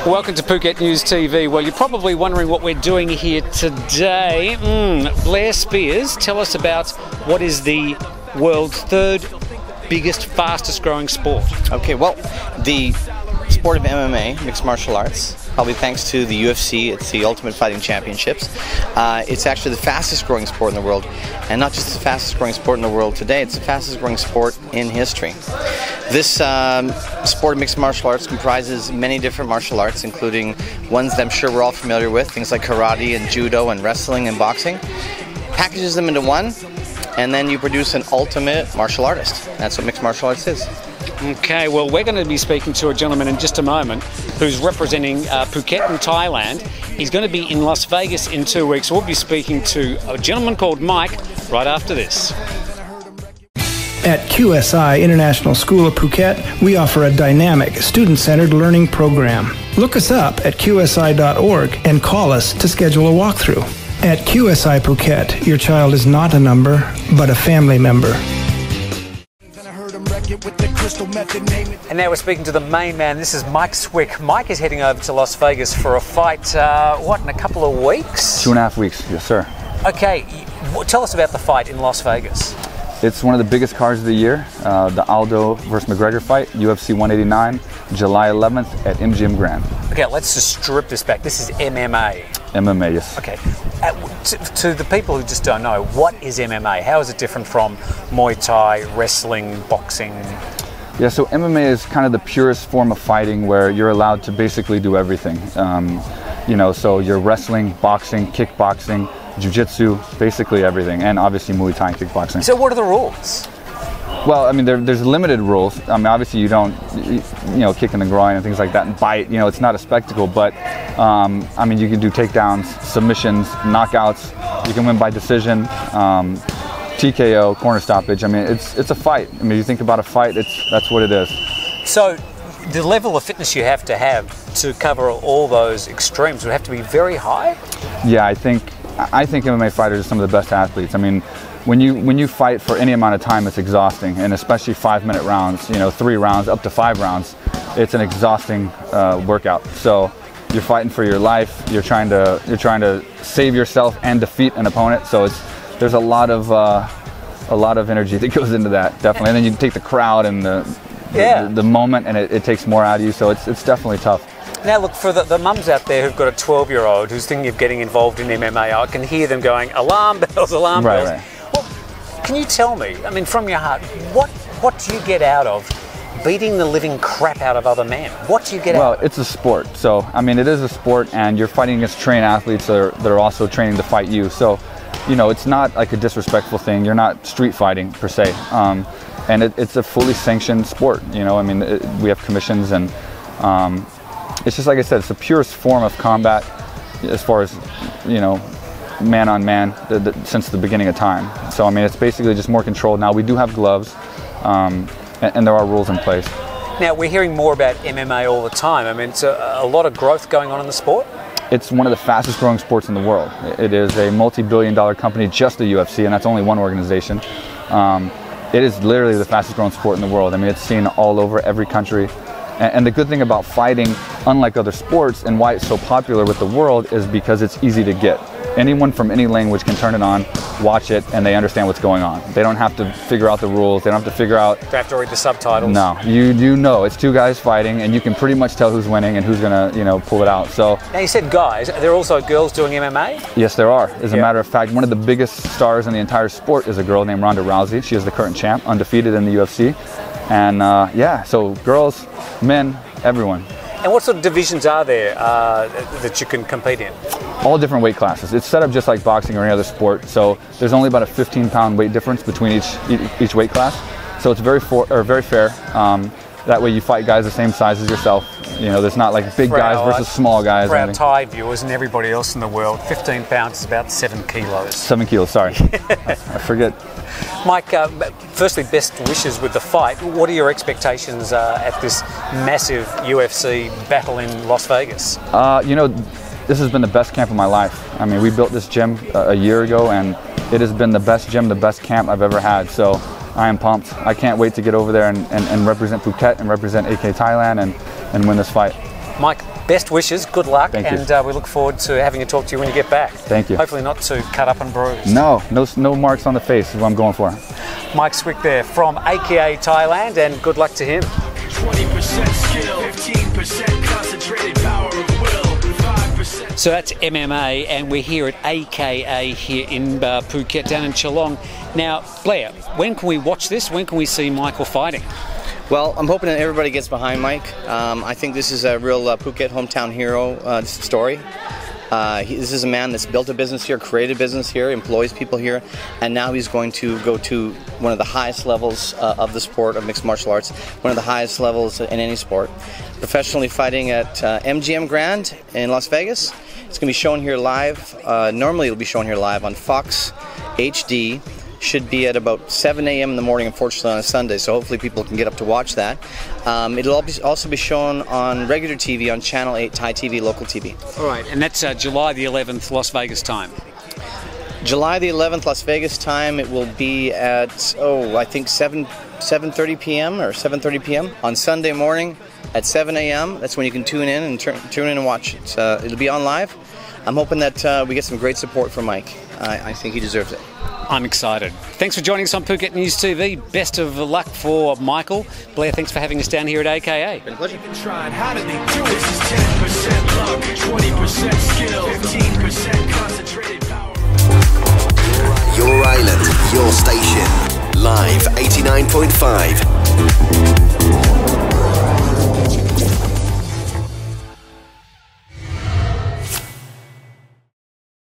Welcome to Phuket News TV. Well, you're probably wondering what we're doing here today. Blair Spears, tell us about what is the world's third biggest, fastest growing sport. Okay, well, the sport of MMA, mixed martial arts, probably thanks to the UFC, it's the Ultimate Fighting Championships. It's actually the fastest growing sport in the world, and not just the fastest growing sport in the world today, it's the fastest growing sport in history. This sport of mixed martial arts comprises many different martial arts, including ones that I'm sure we're all familiar with, things like karate and judo and wrestling and boxing. Packages them into one, and then you produce an ultimate martial artist. That's what mixed martial arts is. Okay, well, we're going to be speaking to a gentleman in just a moment who's representing Phuket in Thailand. He's going to be in Las Vegas in 2 weeks. We'll be speaking to a gentleman called Mike right after this. At QSI International School of Phuket, we offer a dynamic, student-centered learning program. Look us up at qsi.org and call us to schedule a walkthrough. At QSI Phuket, your child is not a number, but a family member. And now we're speaking to the main man. This is Mike Swick. Mike is heading over to Las Vegas for a fight, in a couple of weeks? 2.5 weeks, yes sir. Okay, tell us about the fight in Las Vegas. It's one of the biggest cards of the year, the Aldo versus McGregor fight, UFC 189, July 11th at MGM Grand. Okay, let's just strip this back. This is MMA. MMA, yes. Okay, to the people who just don't know, what is MMA? How is it different from Muay Thai, wrestling, boxing? Yeah, so MMA is kind of the purest form of fighting where you're allowed to basically do everything. So you're wrestling, boxing, kickboxing, jiu-jitsu, basically everything, and obviously Muay Thai and kickboxing. So what are the rules? Well, I mean, there's limited rules. I mean, obviously you don't, kick in the groin and things like that and bite. It's not a spectacle, but I mean, you can do takedowns, submissions, knockouts. You can win by decision, TKO, corner stoppage. I mean, it's a fight. I mean, you think about a fight, that's what it is. So the level of fitness you have to cover all those extremes would have to be very high? Yeah, I think MMA fighters are some of the best athletes. I mean, when you fight for any amount of time, it's exhausting, and especially 5-minute rounds, 3 rounds, up to 5 rounds, it's an exhausting workout. So you're fighting for your life. You're trying to save yourself and defeat an opponent. So there's a lot of energy that goes into that, definitely. And then you take the crowd and the moment, and it takes more out of you. So it's definitely tough. Now look, for the mums out there who've got a 12-year-old who's thinking of getting involved in MMA, I can hear them going, alarm bells, alarm bells. Right. Well, can you tell me, I mean, from your heart, what do you get out of beating the living crap out of other men? What do you get out of it? Well, it's a sport. So, I mean, it is a sport, and you're fighting against trained athletes that are also training to fight you. So, it's not like a disrespectful thing. You're not street fighting, per se. And it's a fully sanctioned sport. I mean, we have commissions, and it's just like I said, it's the purest form of combat as far as, man on man since the beginning of time. So, I mean, it's basically just more controlled. Now, we do have gloves, and there are rules in place. Now, we're hearing more about MMA all the time. I mean, it's a lot of growth going on in the sport. It's one of the fastest growing sports in the world. It is a multi-billion-dollar company, just the UFC, and that's only one organization. It is literally the fastest growing sport in the world. I mean, it's seen all over every country. And the good thing about fighting, unlike other sports, and why it's so popular with the world, is because it's easy to get. Anyone from any language can turn it on, watch it, and they understand what's going on. They don't have to figure out the rules. They don't have to figure out... They have to read the subtitles. No, you know it's 2 guys fighting, and you can pretty much tell who's winning and who's gonna, pull it out. So now, you said guys. Are there also girls doing MMA? Yes, there are. As a matter of fact, one of the biggest stars in the entire sport is a girl named Ronda Rousey. She is the current champ, undefeated in the UFC. And so girls, men, everyone. And what sort of divisions are there that you can compete in? All different weight classes. It's set up just like boxing or any other sport. So there's only about a 15-pound weight difference between each weight class. So it's very fair. That way you fight guys the same size as yourself. There's not like big guys versus small guys. For our Thai viewers and everybody else in the world, 15 pounds is about 7 kilos. 7 kilos, sorry. I forget. Mike, firstly, best wishes with the fight. What are your expectations at this massive UFC battle in Las Vegas? This has been the best camp of my life. I mean, we built this gym a year ago, and it has been the best gym, the best camp I've ever had. So I am pumped. I can't wait to get over there and represent Phuket and represent AK Thailand and win this fight. Mike, best wishes, good luck, Thank you. and we look forward to having a talk to you when you get back. Thank you. Hopefully not too cut up and bruised. No marks on the face is what I'm going for. Mike Swick there from AKA Thailand, and good luck to him. 20% skill, 15% concentrated power of will, 5%. So that's MMA, and we're here at AKA here in Phuket, down in Geelong. Now, Blair, when can we watch this? When can we see Michael fighting? Well, I'm hoping that everybody gets behind Mike. I think this is a real Phuket hometown hero story. This is a man that's built a business here, created a business here, employs people here, and now he's going to go to one of the highest levels of the sport of mixed martial arts, one of the highest levels in any sport. Professionally fighting at MGM Grand in Las Vegas. It's going to be shown here live. Normally it'll be shown here live on Fox HD. Should be at about 7 a.m. in the morning, unfortunately, on a Sunday, so hopefully people can get up to watch that. It'll also be shown on regular TV on Channel 8, Thai TV, local TV. All right, and that's July the 11th, Las Vegas time. July the 11th, Las Vegas time, it will be at, I think 7:30 p.m. or 7:30 p.m. on Sunday morning at 7 a.m. That's when you can tune in and watch it. It'll be on live. I'm hoping that we get some great support from Mike. I think he deserves it. I'm excited. Thanks for joining us on Phuket News TV. Best of luck for Michael. Blair, thanks for having us down here at AKA. Been a pleasure. How do they do it? This is 10% luck, 20% skill, 15% concentrated power. Your island, your station. Live 89.5.